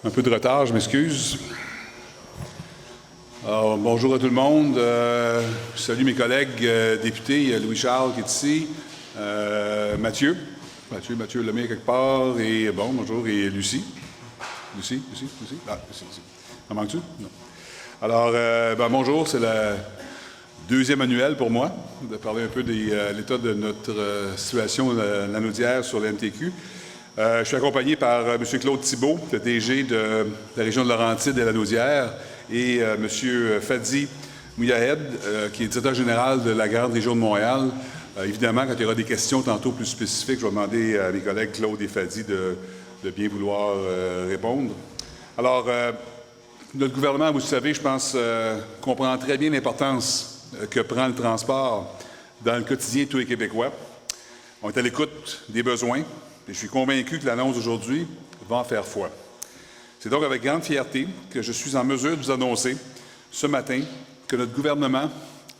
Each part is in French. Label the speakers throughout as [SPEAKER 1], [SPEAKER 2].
[SPEAKER 1] Un peu de retard, je m'excuse. Alors, bonjour à tout le monde. Je salue mes collègues députés, Louis-Charles qui est ici, Mathieu Lemay quelque part, et bon, bonjour, et Lucie. Lucie? Ah, Lucie. En manques-tu? Non. Alors, bonjour, c'est la deuxième annuelle pour moi, de parler un peu de l'état de notre situation lanaudière sur la MTQ. Je suis accompagné par M. Claude Thibault, le DG de la région de Laurentides et la Lanaudière, et M. Fadi Mouyahed, qui est directeur général de la Grande Région de Montréal. Évidemment, quand il y aura des questions tantôt plus spécifiques, je vais demander à mes collègues Claude et Fadi de bien vouloir répondre. Alors, notre gouvernement, vous le savez, je pense, comprend très bien l'importance que prend le transport dans le quotidien de tous les Québécois. On est à l'écoute des besoins. Et je suis convaincu que l'annonce d'aujourd'hui va en faire foi. C'est donc avec grande fierté que je suis en mesure de vous annoncer ce matin que notre gouvernement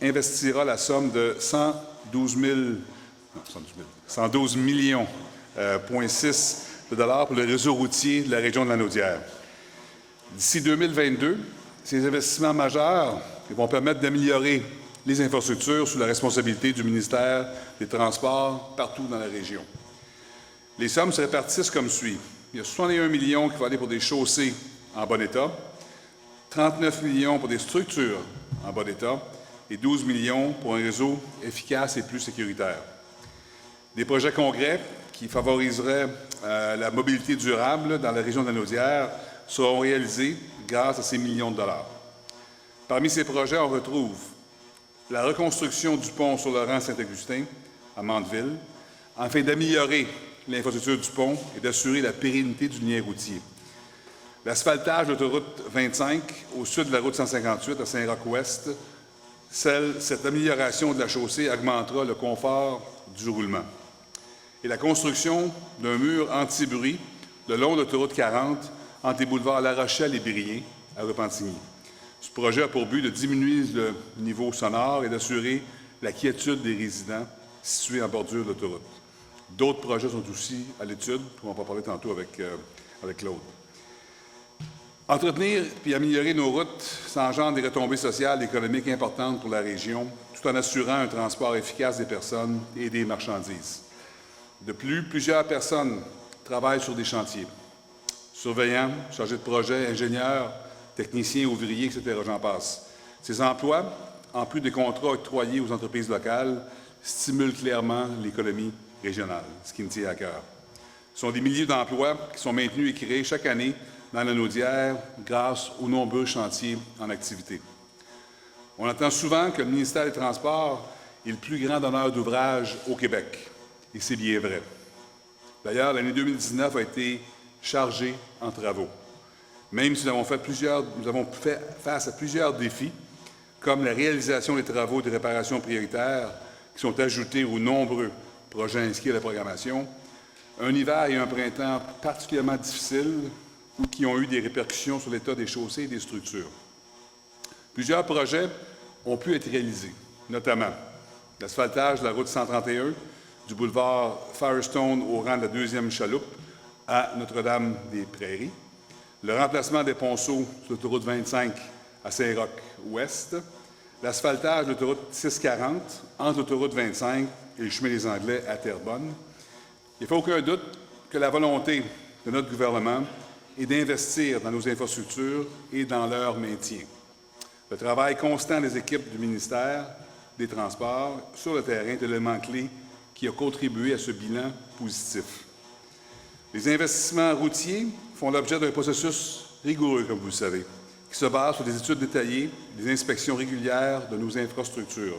[SPEAKER 1] investira la somme de 112 millions de dollars pour le réseau routier de la région de Lanaudière. D'ici 2022, ces investissements majeurs vont permettre d'améliorer les infrastructures sous la responsabilité du ministère des Transports partout dans la région. Les sommes se répartissent comme suit. Il y a 61 millions qui vont aller pour des chaussées en bon état, 39 millions pour des structures en bon état et 12 millions pour un réseau efficace et plus sécuritaire. Des projets concrets qui favoriseraient la mobilité durable dans la région de Lanaudière seront réalisés grâce à ces millions de dollars. Parmi ces projets, on retrouve la reconstruction du pont sur Laurent-Saint-Augustin à Mandeville, afin d'améliorer l'infrastructure du pont et d'assurer la pérennité du lien routier. L'asphaltage de l'autoroute 25 au sud de la route 158 à Saint-Roch-Ouest, cette amélioration de la chaussée augmentera le confort du roulement. Et la construction d'un mur anti-bruit le long de l'autoroute 40 entre les boulevards La Rochelle et Brien à Repentigny. Ce projet a pour but de diminuer le niveau sonore et d'assurer la quiétude des résidents situés en bordure de l'autoroute. D'autres projets sont aussi à l'étude, on va en parler tantôt avec Claude. Entretenir et améliorer nos routes, ça engendre des retombées sociales et économiques importantes pour la région, tout en assurant un transport efficace des personnes et des marchandises. De plus, plusieurs personnes travaillent sur des chantiers. Surveillants, chargés de projet, ingénieurs, techniciens, ouvriers, etc., j'en passe. Ces emplois, en plus des contrats octroyés aux entreprises locales, stimulent clairement l'économie régionale, ce qui me tient à cœur. Ce sont des milliers d'emplois qui sont maintenus et créés chaque année dans la Lanaudière grâce aux nombreux chantiers en activité. On entend souvent que le ministère des Transports est le plus grand donneur d'ouvrages au Québec, et c'est bien vrai. D'ailleurs, l'année 2019 a été chargée en travaux. Même si nous avons fait face à plusieurs défis, comme la réalisation des travaux de réparation prioritaires qui sont ajoutés aux nombreux projets inscrits à la programmation, un hiver et un printemps particulièrement difficiles ou qui ont eu des répercussions sur l'état des chaussées et des structures. Plusieurs projets ont pu être réalisés, notamment l'asphaltage de la route 131, du boulevard Firestone au rang de la deuxième chaloupe à Notre-Dame-des-Prairies, le remplacement des ponceaux sur l'autoroute 25 à Saint-Roch-Ouest, l'asphaltage de l'autoroute 640 entre l'autoroute 25 et le chemin des Anglais à Terrebonne. Il ne fait aucun doute que la volonté de notre gouvernement est d'investir dans nos infrastructures et dans leur maintien. Le travail constant des équipes du ministère des Transports sur le terrain est l'élément clé qui a contribué à ce bilan positif. Les investissements routiers font l'objet d'un processus rigoureux, comme vous le savez, qui se base sur des études détaillées, des inspections régulières de nos infrastructures.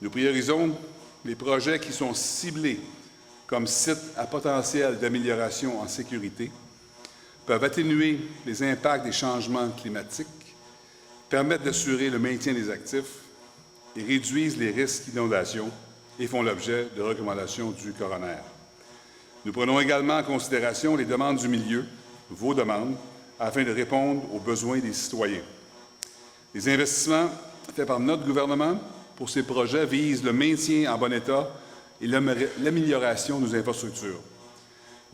[SPEAKER 1] Nous priorisons les projets qui sont ciblés comme sites à potentiel d'amélioration en sécurité, peuvent atténuer les impacts des changements climatiques, permettent d'assurer le maintien des actifs et réduisent les risques d'inondation et font l'objet de recommandations du coroner. Nous prenons également en considération les demandes du milieu, vos demandes, afin de répondre aux besoins des citoyens. Les investissements faits par notre gouvernement pour ces projets visent le maintien en bon état et l'amélioration de nos infrastructures.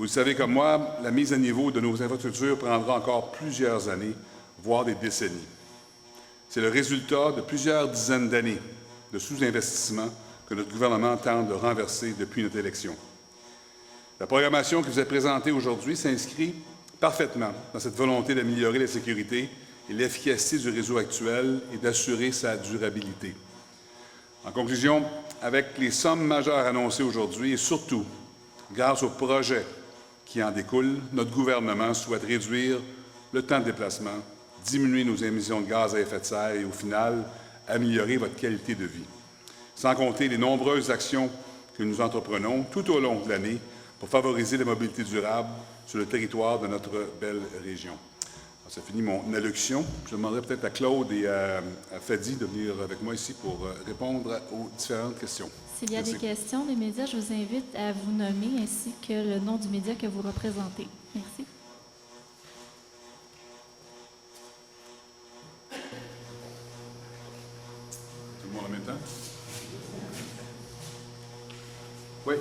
[SPEAKER 1] Vous le savez comme moi, la mise à niveau de nos infrastructures prendra encore plusieurs années, voire des décennies. C'est le résultat de plusieurs dizaines d'années de sous-investissement que notre gouvernement tente de renverser depuis notre élection. La programmation qui vous est présentée aujourd'hui s'inscrit parfaitement dans cette volonté d'améliorer la sécurité et l'efficacité du réseau actuel et d'assurer sa durabilité. En conclusion, avec les sommes majeures annoncées aujourd'hui et surtout grâce aux projets qui en découlent, notre gouvernement souhaite réduire le temps de déplacement, diminuer nos émissions de gaz à effet de serre et, au final, améliorer votre qualité de vie. Sans compter les nombreuses actions que nous entreprenons tout au long de l'année pour favoriser la mobilité durable sur le territoire de notre belle région. Alors, ça finit mon allocution. Je demanderai peut-être à Claude et à Fadi de venir avec moi ici pour répondre aux différentes questions.
[SPEAKER 2] S'il y a des questions des médias, je vous invite à vous nommer ainsi que le nom du média que vous représentez. Merci.
[SPEAKER 1] Tout le monde en même temps? Oui.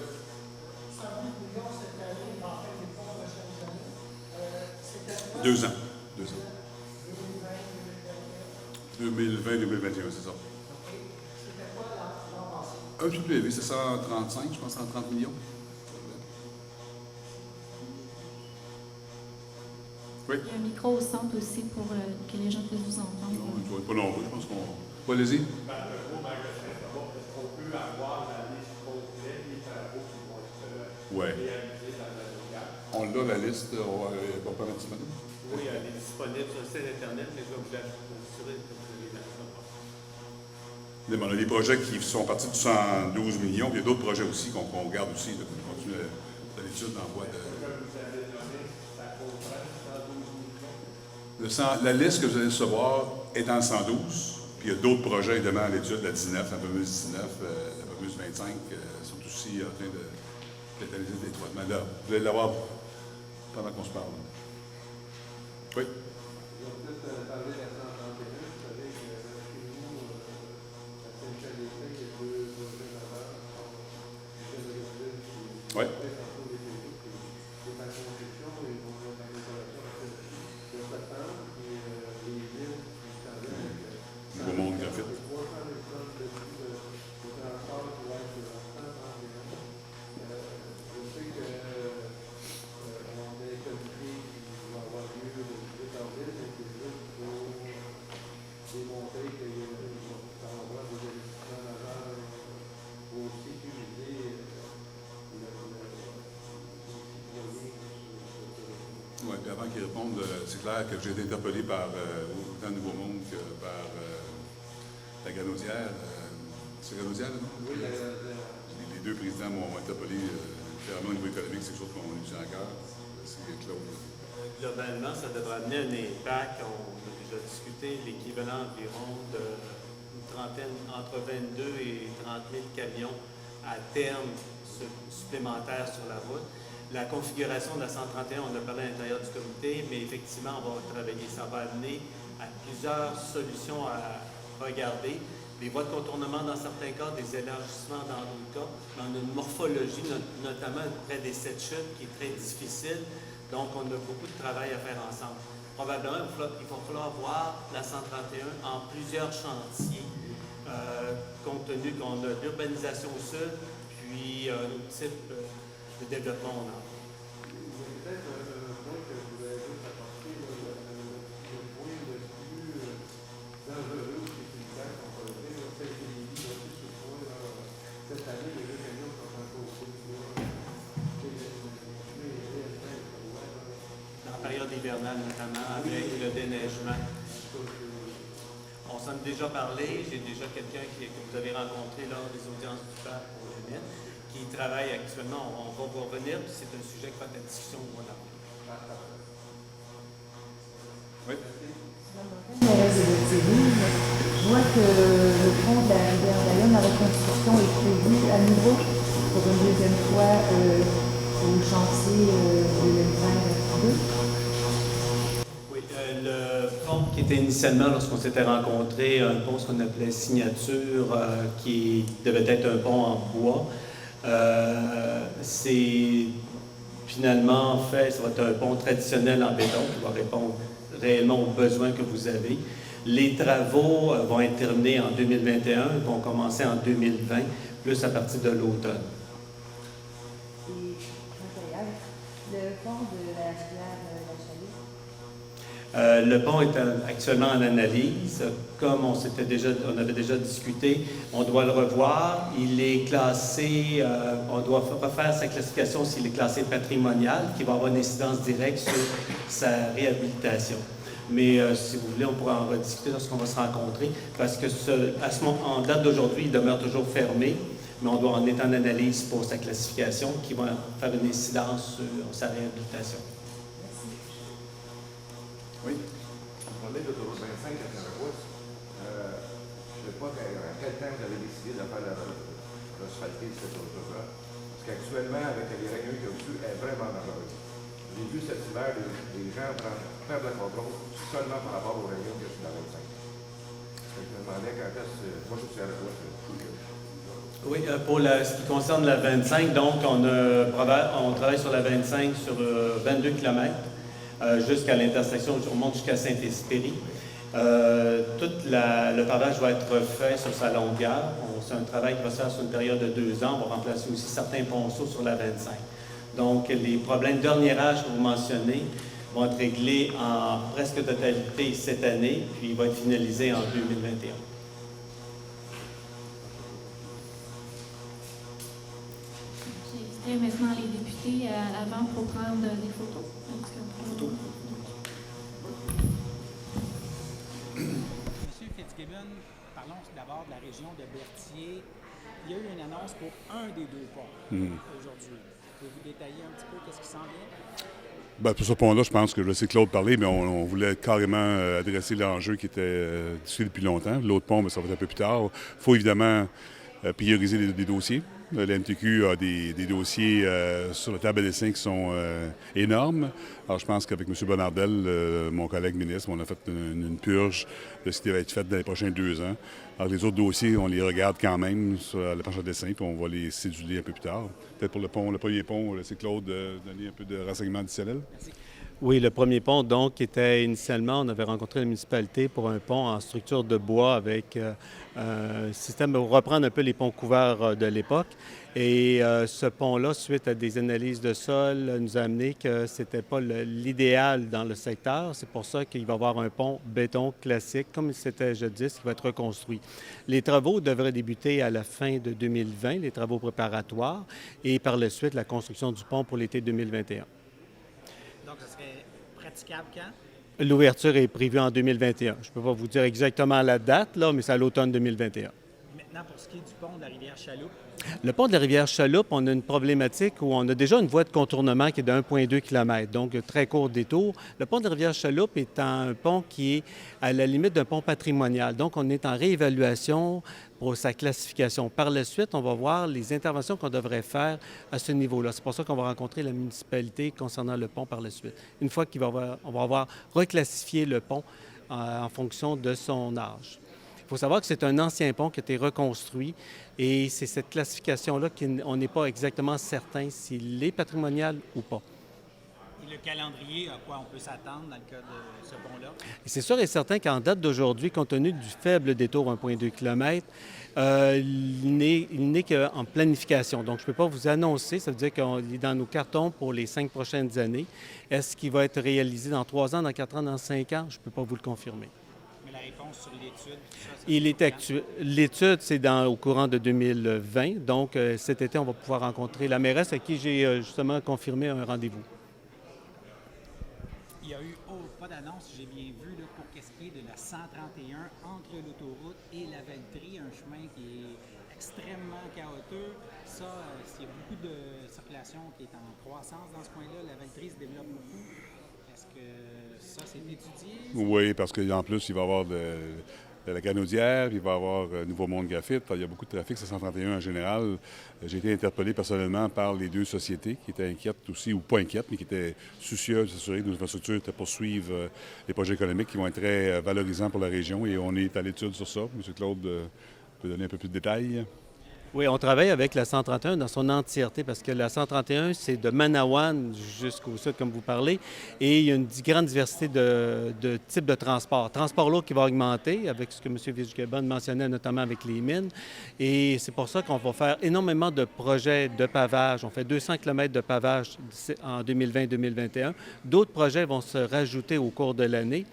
[SPEAKER 1] 2 ans. 2 ans. 2020-2021, c'est ça. Un petit peu plus élevé, c'est 135, je pense, 130 millions. Oui.
[SPEAKER 2] Il y a un micro au centre aussi pour que les gens puissent vous entendre.
[SPEAKER 1] Non, il ne faut pas nombreux, je pense qu'on... Oui, allez-y.
[SPEAKER 3] Est-ce qu'on peut avoir la liste complète des travaux qui vont être réalisés dans la locale?
[SPEAKER 1] On l'a, la liste, on va pas mettre disponible.
[SPEAKER 3] Oui, elle est disponible sur le site Internet, mais je vais vous l'assurer que vous allez la savoir.
[SPEAKER 1] On a des projets qui sont partis de 112 millions, puis il y a d'autres projets aussi qu'on garde aussi, qu'on continue l'étude en voie de...
[SPEAKER 3] Ce que vous avez donné, ça comprend 112 millions?
[SPEAKER 1] La liste que vous allez recevoir est en 112, puis il y a d'autres projets, évidemment, à l'étude, la 19, la fameuse 19, la fameuse 25, sont aussi en train d'être analysés étroitement. Là, vous allez l'avoir pendant qu'on se parle. Oui.
[SPEAKER 3] Je vais peut-être parler de la 131. Vous savez que chez nous, à Saint-Michel-des-Prés, il y a 2 projets majeurs.
[SPEAKER 1] Oui.
[SPEAKER 3] C'est en construction et ils vont être en installation de septembre. Et les villes qui s'en viennent avec
[SPEAKER 1] Nouveau monde graphite.
[SPEAKER 3] 300 000 tonnes de transport qui va être sur 131. Je sais que on a un comité qui va avoir lieu le 18 avril, mais c'est juste pour démontrer qu'il va y avoir des investissements majeurs pour sécuriser les citoyens.
[SPEAKER 1] Oui, puis avant qu'ils répondent, c'est clair que j'ai été interpellé par autant Nouveau Monde que par la Grenaudière. C'est Grenaudière, non?
[SPEAKER 3] Oui,
[SPEAKER 1] Les 2 présidents m'ont interpellé. Clairement, au niveau économique, c'est quelque chose qu'on a eu à cœur. C'est Claude.
[SPEAKER 3] globalement, ça devrait amener un impact. On a déjà discuté l'équivalent environ d'une trentaine, entre 22 et 30 000 camions à terme supplémentaires sur la route. La configuration de la 131, on a parlé à l'intérieur du comité, mais effectivement, on va travailler. Ça va amener à plusieurs solutions à regarder. Des voies de contournement dans certains cas, des élargissements dans d'autres cas. On a une morphologie, notamment près des 7 chutes, qui est très difficile. Donc, on a beaucoup de travail à faire ensemble. Probablement, il va falloir voir la 131 en plusieurs chantiers, compte tenu qu'on a l'urbanisation au sud, puis un autre type de développement au nord. Peut-être un point que vous avez juste apporté, le point le plus dangereux ou sécuritaire qu'on peut lever, c'est que les vies aussi sur ce point. Cette année, les deux camions sont encore au sud. Dans la période hivernale, notamment, avec le déneigement. On s'en a déjà parlé. J'ai déjà quelqu'un que vous avez rencontré lors des audiences du parc pour le net, qui travaille actuellement. On va vous revenir, puis c'est un sujet qui va être à discussion au mois d'avril.
[SPEAKER 1] Oui.
[SPEAKER 4] Je vois que le fonds de la rivière d'Ayonne, la reconstruction est prévu à nouveau pour une deuxième fois au chantier 2020-2022.
[SPEAKER 3] Oui, le pont qui était initialement, lorsqu'on s'était rencontrés, un pont ce qu'on appelait signature, qui devait être un pont en bois. C'est finalement, en fait, ça va être un pont traditionnel en béton qui va répondre réellement aux besoins que vous avez. Les travaux vont être terminés en 2021, vont commencer en 2020, plus à partir de l'automne.
[SPEAKER 4] Le pont de la rivière
[SPEAKER 3] Le pont est actuellement en analyse. Comme on avait déjà discuté, on doit le revoir. Il est classé, on doit refaire sa classification s'il est classé patrimonial, qui va avoir une incidence directe sur sa réhabilitation. Mais si vous voulez, on pourra en rediscuter lorsqu'on va se rencontrer, parce que en date d'aujourd'hui, il demeure toujours fermé, mais on est en analyse pour sa classification qui va faire une incidence sur sa réhabilitation.
[SPEAKER 5] Oui. Vous parlez de l'autoroute 25 à Caraguas. Je ne sais pas à quel temps vous avez décidé de faire l'asphalter cette autoroute-là. Parce qu'actuellement, avec les réunions qu'il y a dessus, elle est vraiment dangereuse. J'ai vu cet hiver des gens perdre la contrôle seulement par rapport aux réunions qu'il y a sur la 25. Je me demandais quand est-ce que. Moi, je suis à la droite.
[SPEAKER 3] Oui, pour ce qui concerne la 25, donc on travaille sur la 25 sur 22 km jusqu'à l'intersection, on monte jusqu'à Saint-Espéry. Le pavage va être fait sur sa longueur. C'est un travail qui va se faire sur une période de 2 ans. On va remplacer aussi certains ponceaux sur la 25. Donc, les problèmes d'orniérage que vous mentionnez vont être réglés en presque totalité cette année, puis il va être finalisé en 2021.
[SPEAKER 2] J'inviterai maintenant les députés avant pour prendre des photos.
[SPEAKER 6] Monsieur Fitzgibbon, parlons d'abord de la région de Berthier. Il y a eu une annonce pour un des 2 ponts aujourd'hui. Pouvez-vous détailler un petit peu qu'est-ce qui s'en vient?
[SPEAKER 1] Bien, pour ce pont-là, je pense que je laisse Claude parler, mais on voulait carrément adresser l'enjeu qui était discuté depuis longtemps. L'autre pont, mais ça va être un peu plus tard. Il faut évidemment prioriser des dossiers. La MTQ a des dossiers sur la table d'essai qui sont énormes. Alors, je pense qu'avec M. Bonardel, mon collègue ministre, on a fait une purge de ce qui devait être fait dans les prochains 2 ans. Alors, les autres dossiers, on les regarde quand même sur la planche à dessin, puis on va les céduler un peu plus tard. Peut-être pour le premier pont, c'est Claude donner un peu de renseignements additionnels.
[SPEAKER 6] Merci.
[SPEAKER 3] Oui, le premier pont, donc, était initialement, on avait rencontré la municipalité pour un pont en structure de bois avec un système pour reprendre un peu les ponts couverts de l'époque. Et ce pont-là, suite à des analyses de sol, nous a amené que ce n'était pas l'idéal dans le secteur. C'est pour ça qu'il va y avoir un pont béton classique, comme c'était jadis, qui va être reconstruit. Les travaux devraient débuter à la fin de 2020, les travaux préparatoires, et par la suite, la construction du pont pour l'été 2021.
[SPEAKER 6] Donc, ce serait praticable quand?
[SPEAKER 3] L'ouverture est prévue en 2021. Je ne peux pas vous dire exactement la date, là, mais c'est à l'automne 2021.
[SPEAKER 6] Maintenant, pour ce qui est du pont de la rivière Chaloupe.
[SPEAKER 3] Le pont de la rivière Chaloupe, on a une problématique où on a déjà une voie de contournement qui est de 1,2 km, donc très court détour. Le pont de la rivière Chaloupe est un pont qui est à la limite d'un pont patrimonial. Donc, on est en réévaluation pour sa classification. Par la suite, on va voir les interventions qu'on devrait faire à ce niveau-là. C'est pour ça qu'on va rencontrer la municipalité concernant le pont par la suite. Une fois qu'on va avoir reclassifié le pont en fonction de son âge. Il faut savoir que c'est un ancien pont qui a été reconstruit et c'est cette classification-là qu'on n'est pas exactement certain s'il est patrimonial ou pas.
[SPEAKER 6] Et le calendrier, à quoi on peut s'attendre dans le cas de ce pont-là?
[SPEAKER 3] Et c'est sûr et certain qu'en date d'aujourd'hui, compte tenu du faible détour 1,2 km, il n'est qu'en planification. Donc, je ne peux pas vous annoncer, ça veut dire qu'il est dans nos cartons pour les 5 prochaines années. Est-ce qu'il va être réalisé dans 3 ans, dans 4 ans, dans 5 ans? Je ne peux pas vous le confirmer.
[SPEAKER 6] Mais la réponse sur l'étude,
[SPEAKER 3] l'étude, c'est au courant de 2020. Donc, cet été, on va pouvoir rencontrer la mairesse à qui j'ai justement confirmé un rendez-vous.
[SPEAKER 6] Il n'y a eu pas d'annonce, j'ai bien vu, là, pour qu'est-ce qui est de la 131 entre l'autoroute et la Valtrie, un chemin qui est extrêmement chaotique. Ça, il y a beaucoup de circulation qui est en croissance dans ce coin-là. La Valtrie se développe beaucoup. Est-ce que ça, c'est étudié?
[SPEAKER 1] Oui, parce qu'en plus, il va y avoir de la Canaudière, il va y avoir Nouveau Monde Graphite. Il y a beaucoup de trafic, c'est 131 en général. J'ai été interpellé personnellement par les 2 sociétés qui étaient inquiètes aussi, ou pas inquiètes, mais qui étaient soucieuses de s'assurer que nos infrastructures étaient poursuivre les projets économiques qui vont être très valorisants pour la région. Et on est à l'étude sur ça. M. Claude peut donner un peu plus de détails.
[SPEAKER 7] Oui, on travaille avec la 131 dans son entièreté parce que la 131, c'est de Manawan jusqu'au sud, comme vous parlez, et il y a une grande diversité de types de transport. Transport lourd qui va augmenter avec ce que M. Fitzgibbon mentionnait, notamment avec les mines. Et c'est pour ça qu'on va faire énormément de projets de pavage. On fait 200 km de pavage en 2020-2021. D'autres projets vont se rajouter au cours de l'année.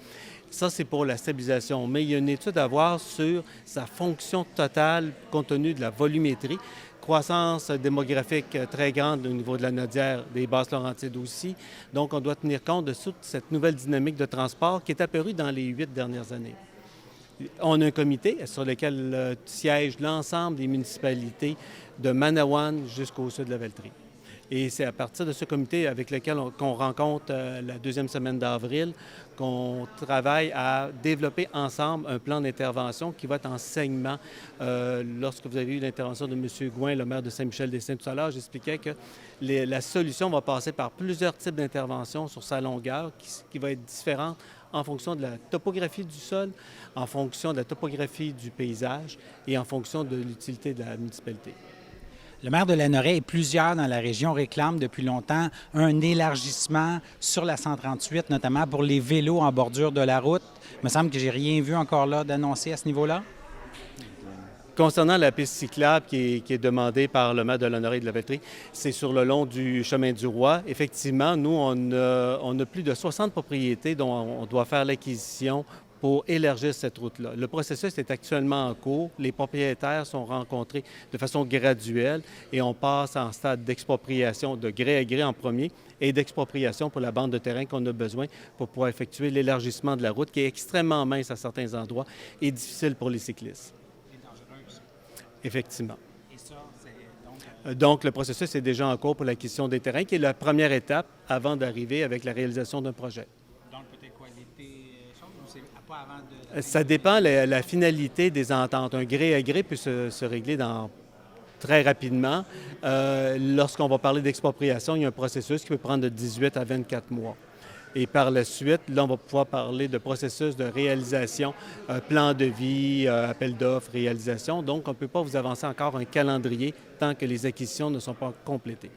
[SPEAKER 7] Ça, c'est pour la stabilisation. Mais il y a une étude à voir sur sa fonction totale compte tenu de la volumétrie. Croissance démographique très grande au niveau de la Nodière, des Basses-Laurentides aussi. Donc, on doit tenir compte de toute cette nouvelle dynamique de transport qui est apparue dans les 8 dernières années. On a un comité sur lequel siègent l'ensemble des municipalités de Manawan jusqu'au sud de la Valtrie. Et c'est à partir de ce comité avec lequel qu'on rencontre la deuxième semaine d'avril qu'on travaille à développer ensemble un plan d'intervention qui va être en segment. Lorsque vous avez eu l'intervention de M. Gouin, le maire de Saint-Michel-des-Saints tout à l'heure, j'expliquais que la solution va passer par plusieurs types d'interventions sur sa longueur qui va être différente en fonction de la topographie du sol, en fonction de la topographie du paysage et en fonction de l'utilité de la municipalité.
[SPEAKER 6] Le maire de Lanoraie et plusieurs dans la région réclament depuis longtemps un élargissement sur la 138, notamment pour les vélos en bordure de la route. Il me semble que j'ai rien vu encore là d'annoncé à ce niveau-là.
[SPEAKER 7] Concernant la piste cyclable qui est demandée par le maire de Lanoraie et de la Valtrie, c'est sur le long du chemin du Roi. Effectivement, nous, on a plus de 60 propriétés dont on doit faire l'acquisition pour élargir cette route-là. Le processus est actuellement en cours. Les propriétaires sont rencontrés de façon graduelle et on passe en stade d'expropriation de gré à gré en premier et d'expropriation pour la bande de terrain qu'on a besoin pour pouvoir effectuer l'élargissement de la route qui est extrêmement mince à certains endroits et difficile pour les cyclistes.
[SPEAKER 6] Et dangereuse.
[SPEAKER 7] Effectivement.
[SPEAKER 6] Et ça, c'est
[SPEAKER 7] Donc, le processus est déjà en cours pour l'acquisition des terrains, qui est la première étape avant d'arriver avec la réalisation d'un projet.
[SPEAKER 6] donc peut-être quoi, l'été, ou c'est pas avant de...
[SPEAKER 7] Ça dépend de la finalité des ententes. Un gré à gré peut se régler très rapidement. Lorsqu'on va parler d'expropriation, il y a un processus qui peut prendre de 18 à 24 mois. Et par la suite, là, on va pouvoir parler de processus de réalisation, plan de vie, appel d'offres, réalisation. Donc, on ne peut pas vous avancer encore un calendrier tant que les acquisitions ne sont pas complétées.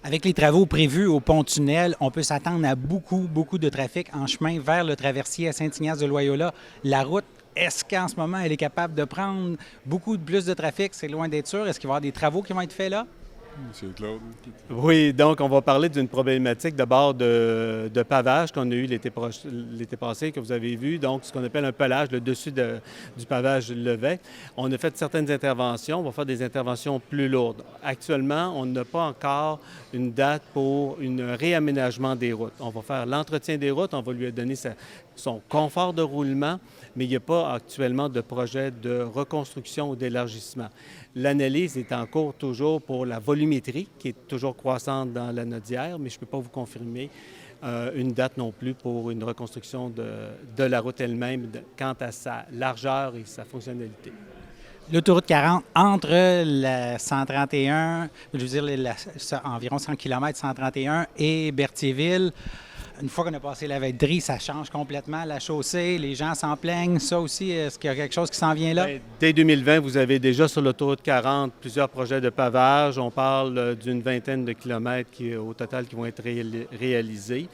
[SPEAKER 6] Avec les travaux prévus au pont-tunnel, on peut s'attendre à beaucoup de trafic en chemin vers le traversier à Saint-Ignace-de-Loyola. La route, est-ce qu'en ce moment, elle est capable de prendre beaucoup plus de trafic? C'est loin d'être sûr. Est-ce qu'il va y avoir des travaux qui vont être faits là?
[SPEAKER 1] M. Claude.
[SPEAKER 7] Oui, donc on va parler d'une problématique d'abord de pavage qu'on a eu l'été passé, que vous avez vu, donc ce qu'on appelle un pelage, le dessus du pavage levet. On a fait certaines interventions, on va faire des interventions plus lourdes. Actuellement, on n'a pas encore une date pour un réaménagement des routes. On va faire l'entretien des routes, on va lui donner son confort de roulement, mais il n'y a pas actuellement de projet de reconstruction ou d'élargissement. L'analyse est en cours toujours pour la volumétrie, qui est toujours croissante dans la Nodière, mais je ne peux pas vous confirmer une date non plus pour une reconstruction de la route elle-même quant à sa largeur et sa fonctionnalité.
[SPEAKER 6] L'autoroute 40 entre la 131, je veux dire environ 100 km 131 et Berthierville. Une fois qu'on a passé la Valtrie, ça change complètement la chaussée, les gens s'en plaignent. Ça aussi, est-ce qu'il y a quelque chose qui s'en vient là?
[SPEAKER 7] Bien, dès 2020, vous avez déjà sur l'autoroute 40 plusieurs projets de pavage. On parle d'une vingtaine de kilomètres au total qui vont être réalisés.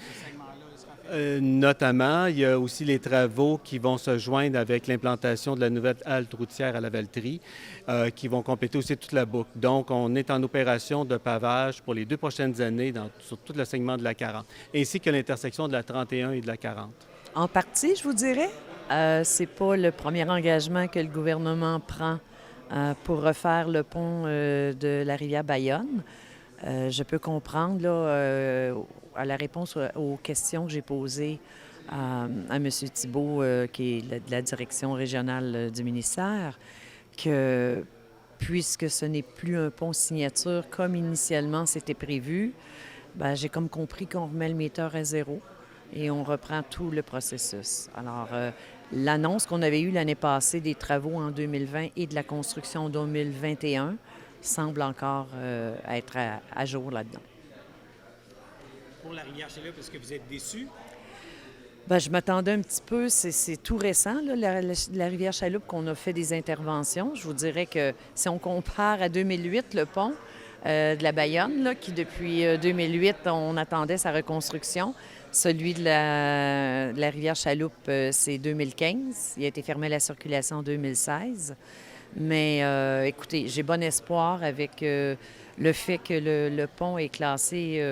[SPEAKER 7] Notamment, il y a aussi les travaux qui vont se joindre avec l'implantation de la nouvelle halte routière à la Valtrie, qui vont compléter aussi toute la boucle. Donc, on est en opération de pavage pour les 2 prochaines années sur tout le segment de la 40, ainsi que l'intersection de la 31 et de la 40.
[SPEAKER 8] En partie, je vous dirais. C'est pas le premier engagement que le gouvernement prend pour refaire le pont de la rivière Bayonne. Je peux comprendre, là, à la réponse aux questions que j'ai posées à M. Thibault, qui est de la direction régionale du ministère, que puisque ce n'est plus un pont signature comme initialement c'était prévu, bien, j'ai comme compris qu'on remet le metteur à zéro et on reprend tout le processus. Alors, l'annonce qu'on avait eue l'année passée des travaux en 2020 et de la construction en 2021 semble encore être à jour là-dedans.
[SPEAKER 6] Pour la rivière Chéla, parce que vous êtes déçus?
[SPEAKER 8] Bien, je m'attendais un petit peu, c'est tout récent, là, la rivière Chaloupe, qu'on a fait des interventions. Je vous dirais que si on compare à 2008, le pont de la Bayonne, là, qui depuis 2008, on attendait sa reconstruction, celui de la rivière Chaloupe, c'est 2015. Il a été fermé à la circulation en 2016. Mais écoutez, j'ai bon espoir avec le fait que le pont est classé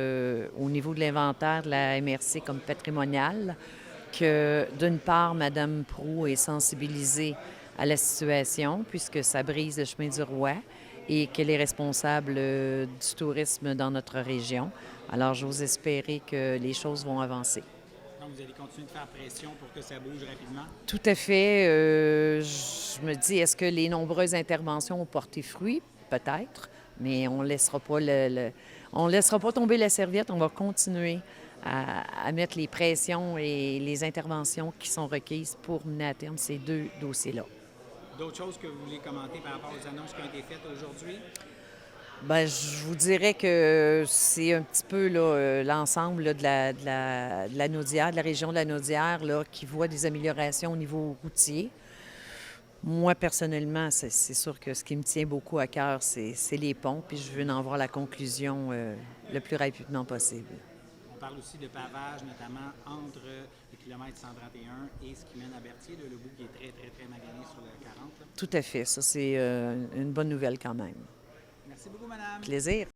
[SPEAKER 8] au niveau de l'inventaire de la MRC comme patrimonial, que d'une part, Mme Proulx est sensibilisée à la situation puisque ça brise le chemin du roi et qu'elle est responsable du tourisme dans notre région. Alors, j'ose espérer que les choses vont avancer.
[SPEAKER 6] Donc, vous allez continuer de faire pression pour que ça bouge rapidement?
[SPEAKER 8] Tout à fait. Je me dis, est-ce que les nombreuses interventions ont porté fruit? Peut-être, mais on ne laissera pas tomber la serviette. On va continuer à mettre les pressions et les interventions qui sont requises pour mener à terme ces deux dossiers-là.
[SPEAKER 6] D'autres choses que vous voulez commenter par rapport aux annonces qui ont été faites aujourd'hui?
[SPEAKER 8] Bien, je vous dirais que c'est un petit peu là, l'ensemble là, de la Naudière, de la région de la Naudière, là, qui voit des améliorations au niveau routier. Moi, personnellement, c'est sûr que ce qui me tient beaucoup à cœur, c'est les ponts, puis je veux en voir la conclusion le plus rapidement possible.
[SPEAKER 6] On parle aussi de pavage, notamment entre le kilomètre 131 et ce qui mène à Berthier, le bout qui est très, très, très magané sur le 40. Là.
[SPEAKER 8] Tout à fait. Ça, c'est une bonne nouvelle quand même.
[SPEAKER 6] Merci beaucoup, madame.
[SPEAKER 8] Plaisir.